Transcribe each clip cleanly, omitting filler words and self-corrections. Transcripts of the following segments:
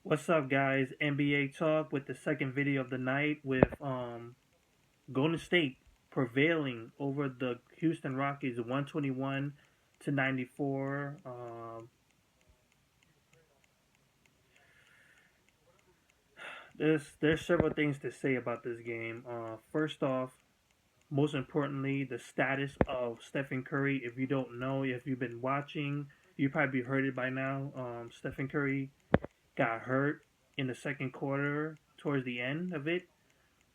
What's up, guys? NBA talk with the second video of the night with Golden State prevailing over the Houston Rockets 121 to 94. There's several things to say about this game. First off, most importantly, the status of Stephen Curry. If you don't know, if you've been watching, you probably heard it by now. Stephen Curry got hurt in the second quarter towards the end of it,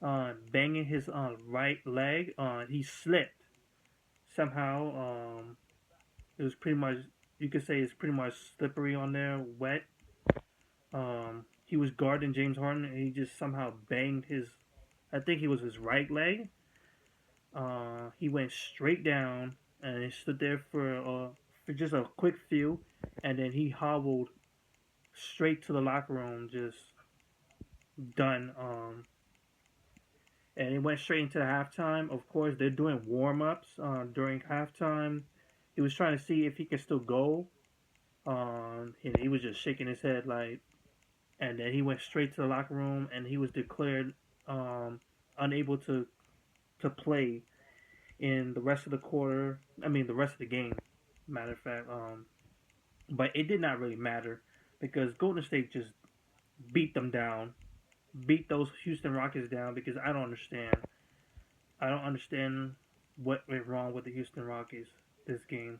banging his right leg. He slipped somehow. It was pretty much, you could say it's pretty much slippery on there, wet. He was guarding James Harden and he just somehow banged his, I think it was his right leg. He went straight down and he stood there for just a quick few, and then he hobbled straight to the locker room, just done. And it went straight into halftime. Of course, they're doing warm ups during halftime. He was trying to see if he could still go, and he was just shaking his head like. And then he went straight to the locker room, and he was declared unable to play in the rest of the quarter. I mean, the rest of the game. Matter of fact, but it did not really matter because Golden State just beat them down, beat those Houston Rockets down. Because I don't understand. I don't understand what went wrong with the Houston Rockets this game.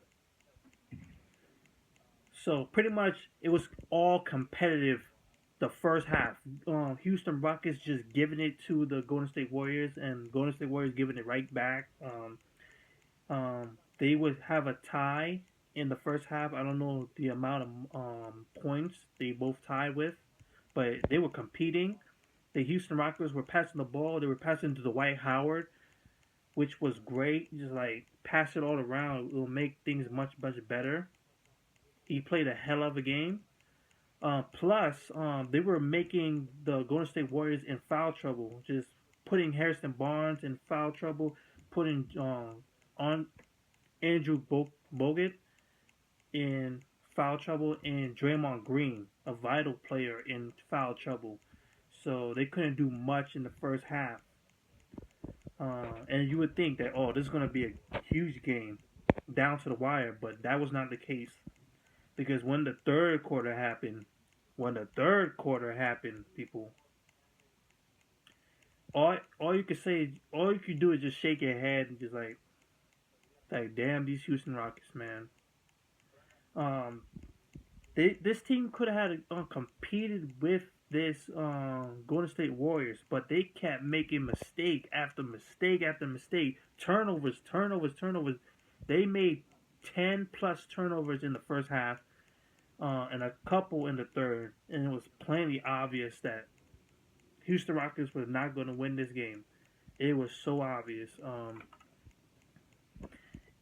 So pretty much it was all competitive the first half. Houston Rockets just giving it to the Golden State Warriors, and Golden State Warriors giving it right back. They would have a tie in the first half. I don't know the amount of points they both tied with, but they were competing. The Houston Rockets were passing the ball. They were passing to Dwight Howard, which was great. Just like pass it all around. It will make things much better. He played a hell of a game. Plus, they were making the Golden State Warriors in foul trouble, just putting Harrison Barnes in foul trouble, putting on Andrew Bogut in foul trouble, and Draymond Green, a vital player, in foul trouble. So they couldn't do much in the first half. And you would think that, oh, this is going to be a huge game down to the wire, but that was not the case. Because when the third quarter happened, people, all you could say, all you could do is just shake your head and just like damn these Houston Rockets, man. Um, this team could have had competed with this Golden State Warriors, but they kept making mistake after mistake after mistake, turnovers. They made 10 plus turnovers in the first half, and a couple in the third, and it was plainly obvious that Houston Rockets were not going to win this game. It was so obvious.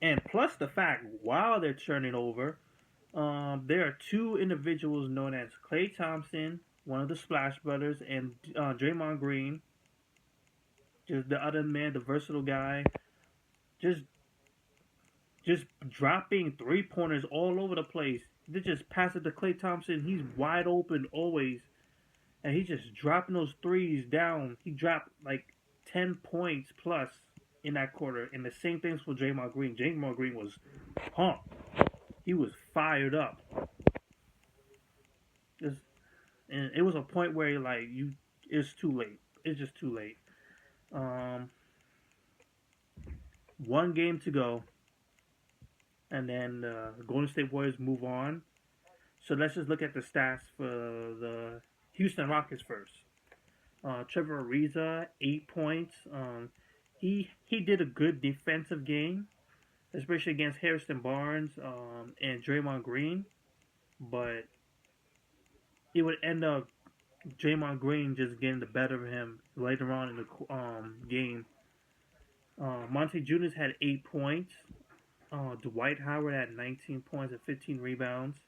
And plus the fact, while they're turning over, there are two individuals known as Klay Thompson, one of the Splash Brothers, and Draymond Green, just the other man, the versatile guy, just just dropping 3-pointers all over the place. They just pass it to Klay Thompson. He's wide open always, and he's just dropping those threes down. He dropped like 10 points plus in that quarter. And the same things for Draymond Green. Draymond Green was pumped. He was fired up. And it was a point where like it's too late. It's just too late. One game to go, and then the Golden State Warriors move on. So let's just look at the stats for the Houston Rockets first. Trevor Ariza, 8 points. He did a good defensive game, especially against Harrison Barnes and Draymond Green, but it would end up Draymond Green just getting the better of him later on in the game. Monte Juniors had 8 points. Dwight Howard had 19 points and 15 rebounds.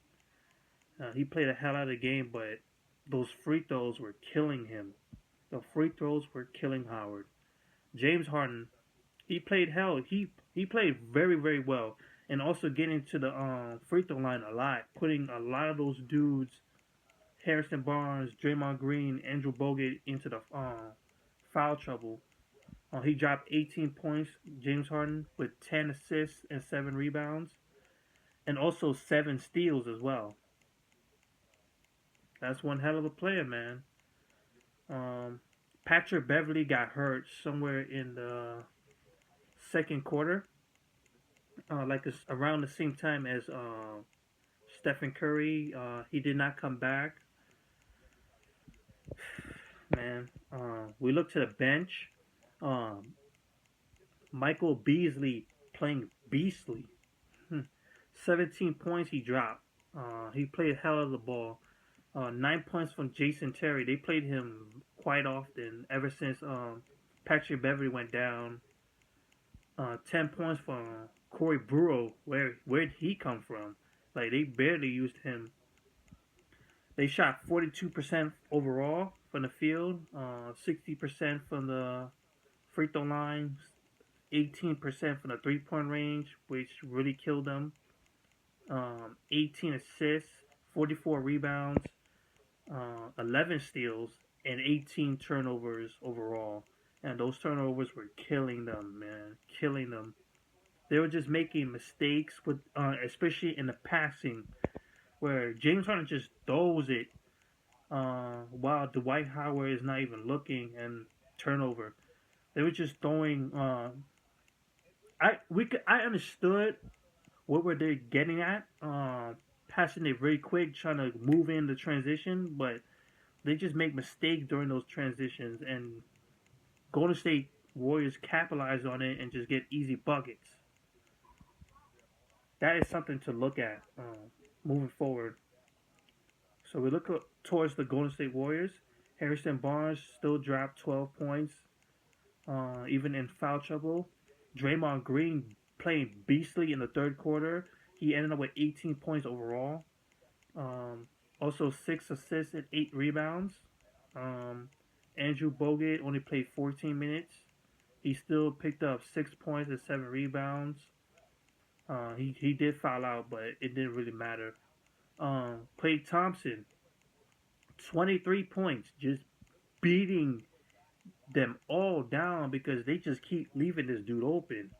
He played a hell out of the game, but those free throws were killing him. The free throws were killing Howard. James Harden, he played hell. He played very well, and also getting to the free throw line a lot, putting a lot of those dudes Harrison Barnes, Draymond Green, Andrew Bogut into the foul trouble. He dropped 18 points. James Harden with 10 assists and 7 rebounds, and also 7 steals as well. That's one hell of a player, man. Um, Patrick Beverly got hurt somewhere in the second quarter, like around the same time as Stephen Curry. He did not come back, man. We look to the bench. Um, Michael Beasley playing beastly. 17 points he dropped. He played hell of the ball. 9 points from Jason Terry. They played him quite often ever since Patrick Beverly went down. 10 points from Corey Brewer. Where'd he come from? Like they barely used him. They shot 42% overall from the field, 60% from the free throw line, 18% from the 3-point range, which really killed them. 18 assists, 44 rebounds, 11 steals, and 18 turnovers overall. And those turnovers were killing them, man, killing them. They were just making mistakes with, especially in the passing, where James Harden just throws it while Dwight Howard is not even looking, and turnover. They were just throwing. I understood what were they getting at, passing it very quick, trying to move in the transition, but they just make mistakes during those transitions, and Golden State Warriors capitalize on it and just get easy buckets. That is something to look at moving forward. So we look towards the Golden State Warriors. Harrison Barnes still dropped 12 points, even in foul trouble. Draymond Green playing beastly in the third quarter. He ended up with 18 points overall. Also 6 assists and 8 rebounds. Andrew Bogut only played 14 minutes. He still picked up 6 points and 7 rebounds. He did foul out, but it didn't really matter. Klay Thompson, 23 points, just beating them all down because they just keep leaving this dude open.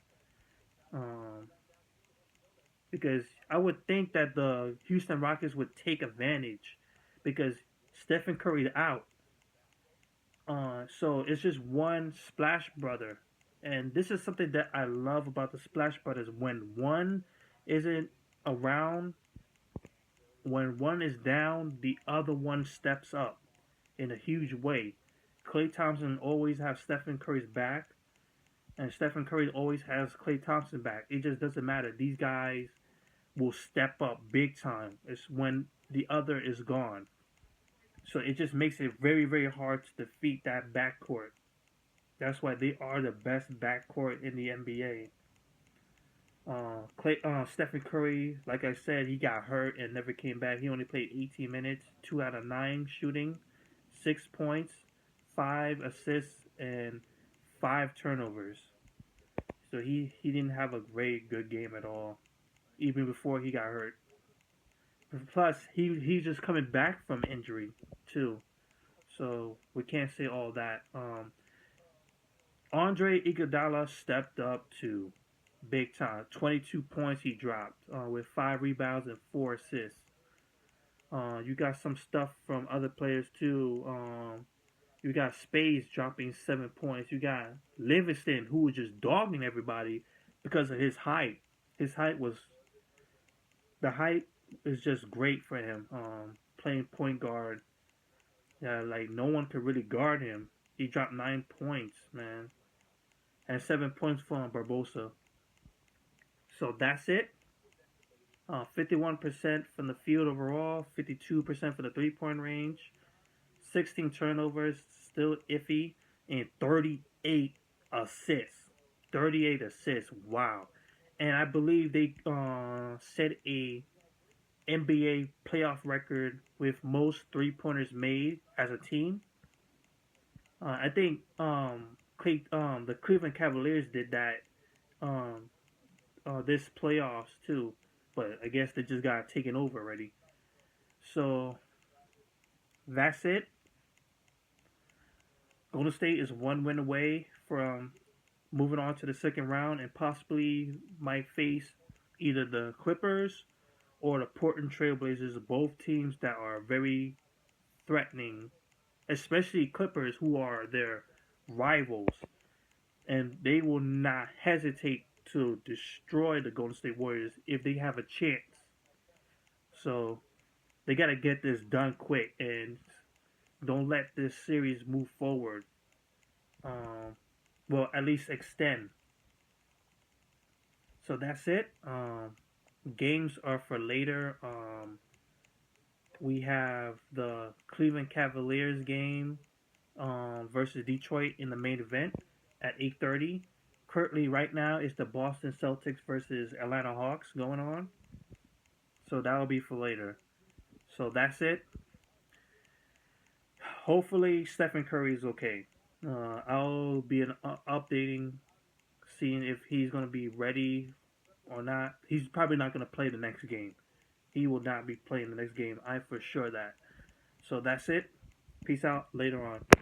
Because I would think that the Houston Rockets would take advantage because Stephen Curry's out. So it's just one Splash Brother. And this is something that I love about the Splash Brothers. When one isn't around, when one is down, the other one steps up in a huge way. Klay Thompson always has Stephen Curry's back, and Stephen Curry always has Klay Thompson back. It just doesn't matter. These guys will step up big time. It's when the other is gone. So it just makes it very, very hard to defeat that backcourt. That's why they are the best backcourt in the NBA. Stephen Curry, like I said, he got hurt and never came back. He only played 18 minutes, 2 out of 9 shooting, 6 points, 5 assists, and 5 turnovers. So he didn't have a very good game at all, even before he got hurt. Plus, he's just coming back from injury too, so we can't say all that. Andre Iguodala stepped up to big time. 22 points he dropped with 5 rebounds and 4 assists. You got some stuff from other players too. You got Spades dropping 7 points. You got Livingston, who was just dogging everybody because of his height. The height is just great for him. Playing point guard, yeah, like no one could really guard him. He dropped 9 points, man, and 7 points from Barbosa. So that's it. 51% from the field overall, 52% for the 3-point range, 16 turnovers, still iffy, and 38 assists. 38 assists, wow. And I believe they set a NBA playoff record with most 3-pointers made as a team. I think the Cleveland Cavaliers did that this playoffs too, but I guess they just got taken over already. So That's it. Golden State is one win away from moving on to the second round and possibly might face either the Clippers or the Portland Trailblazers, both teams that are very threatening, especially Clippers, who are their rivals, and they will not hesitate to destroy the Golden State Warriors if they have a chance. So they got to get this done quick and don't let this series move forward. Um, well, at least extend. So that's it. Games are for later. We have the Cleveland Cavaliers game versus Detroit in the main event at 8:30. Currently, right now, it's the Boston Celtics versus Atlanta Hawks going on. So that will be for later. So that's it. Hopefully, Stephen Curry is okay. I'll be updating, seeing if he's going to be ready or not. He's probably not going to play the next game. He will not be playing the next game. I'm for sure that. So that's it. Peace out. Later on.